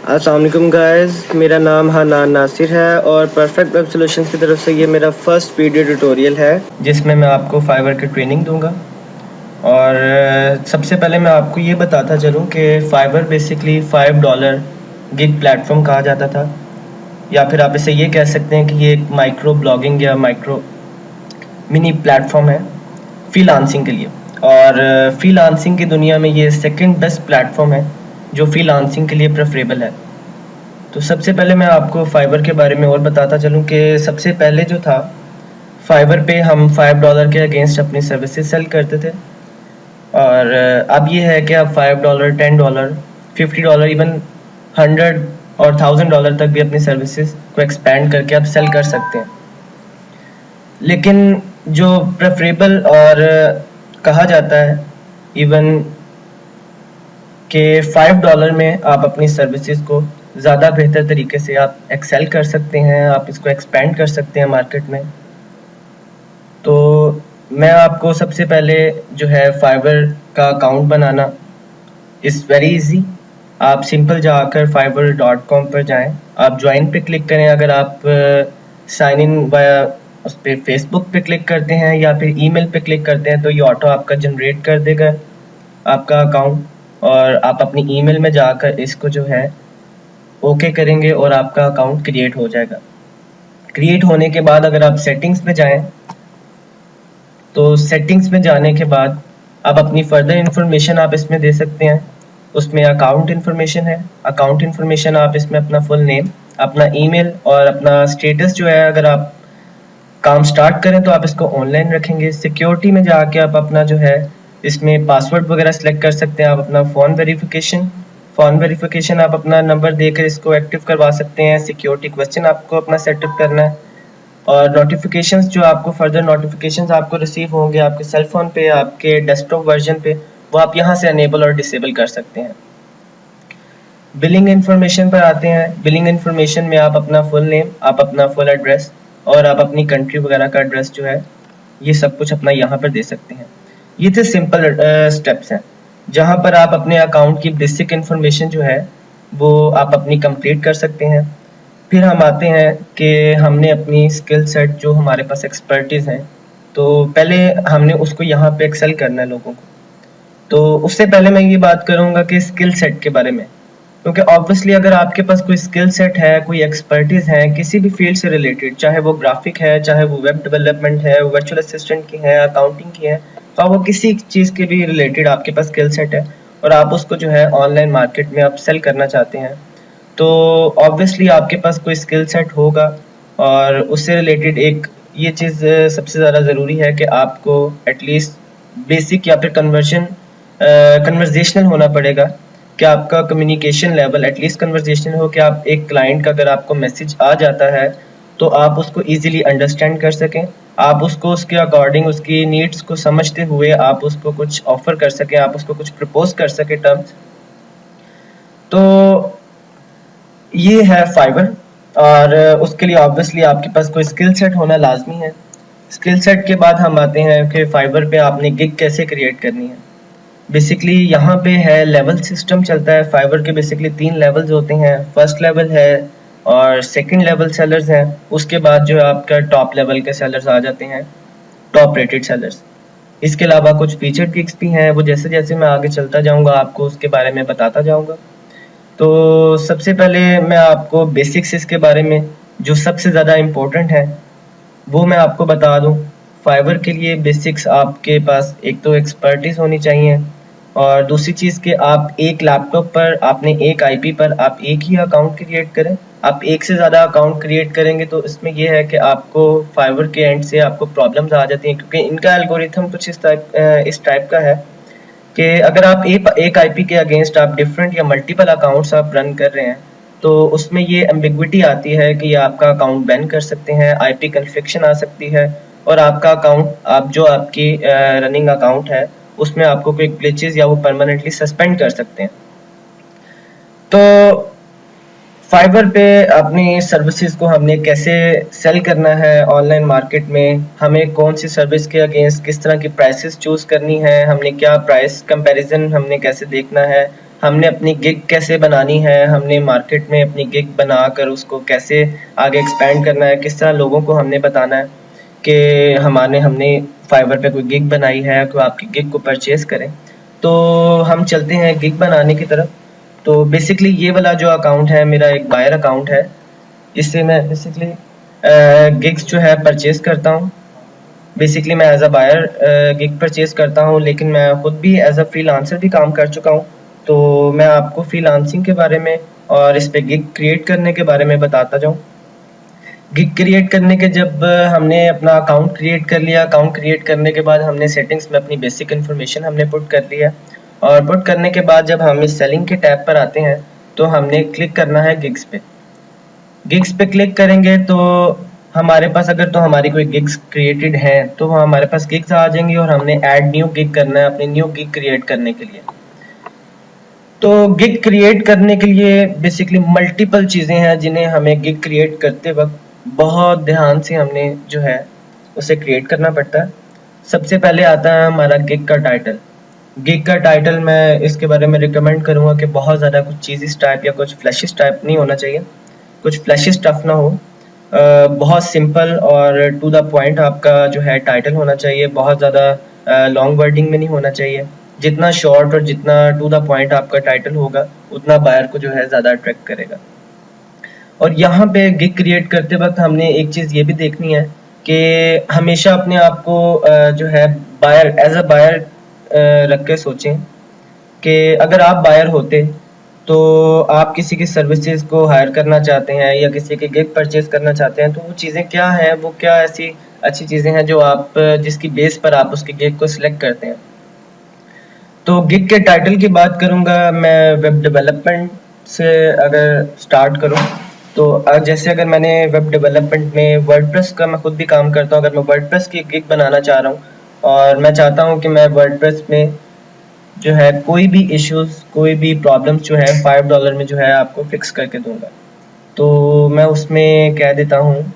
अस्सलाम वालेकुम गाइस, मेरा नाम हनान नासिर है और परफेक्ट वेब सॉल्यूशंस की तरफ से ये मेरा फर्स्ट वीडियो ट्यूटोरियल है जिसमें मैं आपको फाइवर की ट्रेनिंग दूंगा। और सबसे पहले मैं आपको ये बताता चलूँ कि फाइवर बेसिकली $5 गिग प्लेटफॉर्म कहा जाता था, या फिर आप इसे ये कह सकते हैं कि ये एक माइक्रो ब्लॉगिंग या माइक्रो मिनी प्लेटफॉर्म है फ्रीलांसिंग के लिए। और फ्रीलांसिंग की दुनिया में ये सेकंड बेस्ट प्लेटफॉर्म है जो फ्रीलांसिंग के लिए प्रेफरेबल है। तो सबसे पहले मैं आपको फाइवर के बारे में और बताता चलूँ कि सबसे पहले जो था, फाइवर पे हम $5 के अगेंस्ट अपनी सर्विसेज सेल करते थे। और अब ये है कि आप $5, $10, $50, इवन 100 और $1000 तक भी अपनी सर्विसेज को एक्सपेंड करके आप सेल कर सकते हैं। लेकिन जो प्रेफरेबल और कहा जाता है इवन कि $5 में आप अपनी सर्विसेज को ज़्यादा बेहतर तरीके से आप एक्सेल कर सकते हैं, आप इसको एक्सपेंड कर सकते हैं मार्केट में। तो मैं आपको सबसे पहले जो है फाइवर का account banana is very easy. आप सिंपल जाकर fiverr.com पर जाएं, आप ज्वाइन पे क्लिक करें। अगर आप साइन इन वाया उस पर फेसबुक पे क्लिक करते हैं या फिर ईमेल पे क्लिक करते हैं तो ये ऑटो आपका जनरेट कर देगा आपका अकाउंट, और आप अपनी ईमेल में जाकर इसको जो है ओके करेंगे और आपका अकाउंट क्रिएट हो जाएगा। क्रिएट होने के बाद अगर आप सेटिंग्स में जाएं तो सेटिंग्स में जाने के बाद आप अपनी फर्दर इंफॉर्मेशन आप इसमें दे सकते हैं। उसमें अकाउंट इन्फॉर्मेशन है, अकाउंट इन्फॉर्मेशन आप इसमें अपना फुल नेम, अपना ईमेल और अपना स्टेटस जो है, अगर आप काम स्टार्ट करें तो आप इसको ऑनलाइन रखेंगे। सिक्योरिटी में जाके आप अपना जो है इसमें पासवर्ड वगैरह सेलेक्ट कर सकते हैं। आप अपना फ़ोन वेरिफिकेशन आप अपना नंबर देकर इसको एक्टिव करवा सकते हैं। सिक्योरिटी क्वेश्चन आपको अपना सेटअप करना है, और नोटिफिकेशंस जो आपको फर्दर नोटिफिकेशंस आपको रिसीव होंगे आपके सेल फोन पे, आपके डेस्कटॉप वर्जन पे, वो आप यहाँ से अनेबल और डिसेबल कर सकते हैं। बिलिंग इन्फॉर्मेशन पर आते हैं। बिलिंग इन्फॉर्मेशन में आप अपना फुल नेम, आप अपना फुल एड्रेस और आप अपनी कंट्री वगैरह का एड्रेस जो है ये सब कुछ अपना यहाँ पर दे सकते हैं। ये थे सिंपल स्टेप्स हैं जहाँ पर आप अपने अकाउंट की बेसिक इन्फॉर्मेशन जो है वो आप अपनी कंप्लीट कर सकते हैं। फिर हम आते हैं कि हमने अपनी स्किल सेट जो हमारे पास एक्सपर्टीज़ हैं, तो पहले हमने उसको यहाँ पे एक्सेल करना है लोगों को। तो उससे पहले मैं ये बात करूँगा कि स्किल सेट के बारे में, क्योंकि ऑब्वियसली अगर आपके पास कोई स्किल सेट है, कोई एक्सपर्टीज़ है किसी भी फील्ड से रिलेटेड, चाहे वो ग्राफिक है, चाहे वो वेब डेवलपमेंट है, वर्चुअल असिस्टेंट की है, अकाउंटिंग की है, तो वो किसी चीज़ के भी रिलेटेड आपके पास स्किल सेट है और आप उसको जो है ऑनलाइन मार्केट में आप सेल करना चाहते हैं, तो ऑब्वियसली आपके पास कोई स्किल सेट होगा। और उससे रिलेटेड एक ये चीज़ सबसे ज़्यादा ज़रूरी है कि आपको एटलीस्ट बेसिक या फिर कन्वर्जेशनल होना पड़ेगा, कि आपका कम्युनिकेशन लेवल एटलीस्ट कन्वर्जेशनल हो, कि आप एक क्लाइंट का अगर आपको मैसेज आ जाता है तो आप उसको ईजिली अंडरस्टैंड कर सकें, आप उसको उसके अकॉर्डिंग उसकी नीड्स को समझते हुए आप उसको कुछ ऑफर कर सकें, आप उसको कुछ प्रपोज कर सकें टर्म्स। तो ये है फाइवर, और उसके लिए ऑब्वियसली आपके पास कोई स्किल सेट होना लाजमी है। स्किल सेट के बाद हम आते हैं कि फाइवर पे आपने गिग कैसे क्रिएट करनी है। बेसिकली यहाँ पे है लेवल सिस्टम चलता है। फाइवर के बेसिकली 3 लेवल्स होते हैं। फर्स्ट लेवल है और सेकंड लेवल सेलर्स हैं, उसके बाद जो है आपका टॉप लेवल के सेलर्स आ जाते हैं, टॉप रेटेड सेलर्स। इसके अलावा कुछ फीचर किक्स भी हैं, वो जैसे जैसे मैं आगे चलता जाऊँगा आपको उसके बारे में बताता जाऊँगा। तो सबसे पहले मैं आपको बेसिक्स इसके बारे में जो सबसे ज़्यादा इम्पोर्टेंट है वो मैं आपको बता दूं। फाइवर के लिए बेसिक्स आपके पास एक तो एक्सपर्टीज़ होनी चाहिए, और दूसरी चीज़ कि आप एक लैपटॉप पर आपने एक आईपी पर आप एक ही अकाउंट क्रिएट करें। आप एक से ज़्यादा अकाउंट क्रिएट करेंगे तो इसमें यह है कि आपको फाइवर के एंड से आपको प्रॉब्लम्स आ जाती हैं, क्योंकि इनका एल्गोरिथम कुछ इस टाइप का है कि अगर आप एक आईपी के अगेंस्ट आप डिफरेंट या मल्टीपल अकाउंट्स आप रन कर रहे हैं तो उसमें ये एम्बिग्विटी आती है कि आपका अकाउंट बैन कर सकते हैं, आईपी कन्फिक्शन आ सकती है, और आपका अकाउंट आप जो आपकी रनिंग अकाउंट है उसमें आपको कोई ग्लिचेस या वो परमानेंटली सस्पेंड कर सकते हैं। तो फाइवर पे अपनी सर्विसेज को हमने कैसे सेल करना है ऑनलाइन मार्केट में, हमें कौन सी सर्विस के अगेंस्ट किस तरह की प्राइसेस चूज़ करनी है, हमने क्या प्राइस कंपैरिजन हमने कैसे देखना है, हमने अपनी गिग कैसे बनानी है, हमने मार्केट में अपनी गिग बनाकर उसको कैसे आगे एक्सपेंड करना है, किस तरह लोगों को हमने बताना है कि हमने फाइवर पे कोई गिग बनाई है, तो आपकी गिग को परचेज करें। तो हम चलते हैं गिग बनाने की तरफ। तो बेसिकली ये वाला जो अकाउंट है मेरा एक बायर अकाउंट है। इससे मैं बेसिकली गिग्स जो है परचेज करता हूँ। बेसिकली मैं as a buyer gig purchase करता हूँ, लेकिन मैं खुद भी एज अ फ्रीलांसर भी काम कर चुका हूँ। तो मैं आपको फ्रीलांसिंग के बारे में और इस पे गिग क्रिएट करने के बारे में बताता जाऊँ। गिग क्रिएट करने के जब हमने अपना अकाउंट क्रिएट कर लिया, अकाउंट क्रिएट करने के बाद हमने सेटिंग्स में अपनी बेसिक इन्फॉर्मेशन हमने पुट कर लिया, और पुट करने के बाद जब हम इस सेलिंग के टैब पर आते हैं तो हमने क्लिक करना है गिग्स पे। गिग्स पे क्लिक करेंगे तो हमारे पास अगर तो हमारी कोई गिग्स क्रिएटेड है तो वो हमारे पास गिग्स आ जाएंगी, और हमने ऐड न्यू गिग करना है अपनी न्यू गिग क्रिएट करने के लिए। तो गिग क्रिएट करने के लिए बेसिकली मल्टीपल चीज़ें हैं जिन्हें हमें गिग क्रिएट करते वक्त बहुत ध्यान से हमने जो है उसे क्रिएट करना पड़ता है। सबसे पहले आता है हमारा गिग का टाइटल। गिग का टाइटल मैं इसके बारे में रिकमेंड करूँगा कि बहुत ज़्यादा कुछ चीज़ टाइप या कुछ फ्लैशिश टाइप नहीं होना चाहिए, कुछ फ्लैशिश स्टफ ना हो। बहुत सिंपल और टू द पॉइंट आपका जो है टाइटल होना चाहिए, बहुत ज़्यादा लॉन्ग वर्डिंग में नहीं होना चाहिए। जितना शॉर्ट और जितना टू द पॉइंट आपका टाइटल होगा उतना बायर को जो है ज़्यादा अट्रैक्ट करेगा। और यहाँ पे गिग क्रिएट करते वक्त हमने एक चीज़ ये भी देखनी है कि हमेशा अपने आप को जो है बायर एज अ बायर रख के सोचें कि अगर आप बायर होते तो आप किसी की सर्विसेज को हायर करना चाहते हैं या किसी की गिग परचेज करना चाहते हैं, तो वो चीज़ें क्या हैं, वो क्या ऐसी अच्छी चीज़ें हैं जो आप जिसकी बेस पर आप उसकी गिग को सिलेक्ट करते हैं। तो गिग के टाइटल की बात करूंगा मैं, वेब डेवलपमेंट से अगर स्टार्ट करूं तो जैसे अगर मैंने वेब डेवलपमेंट में वर्डप्रेस का मैं खुद भी काम करता हूं, अगर मैं वर्डप्रेस की गिग बनाना चाह रहा हूं और मैं चाहता हूं कि मैं वर्डप्रेस में जो है कोई भी इश्यूज कोई भी प्रॉब्लम्स जो है $5 में जो है आपको फिक्स करके दूंगा, तो मैं उसमें कह देता हूँ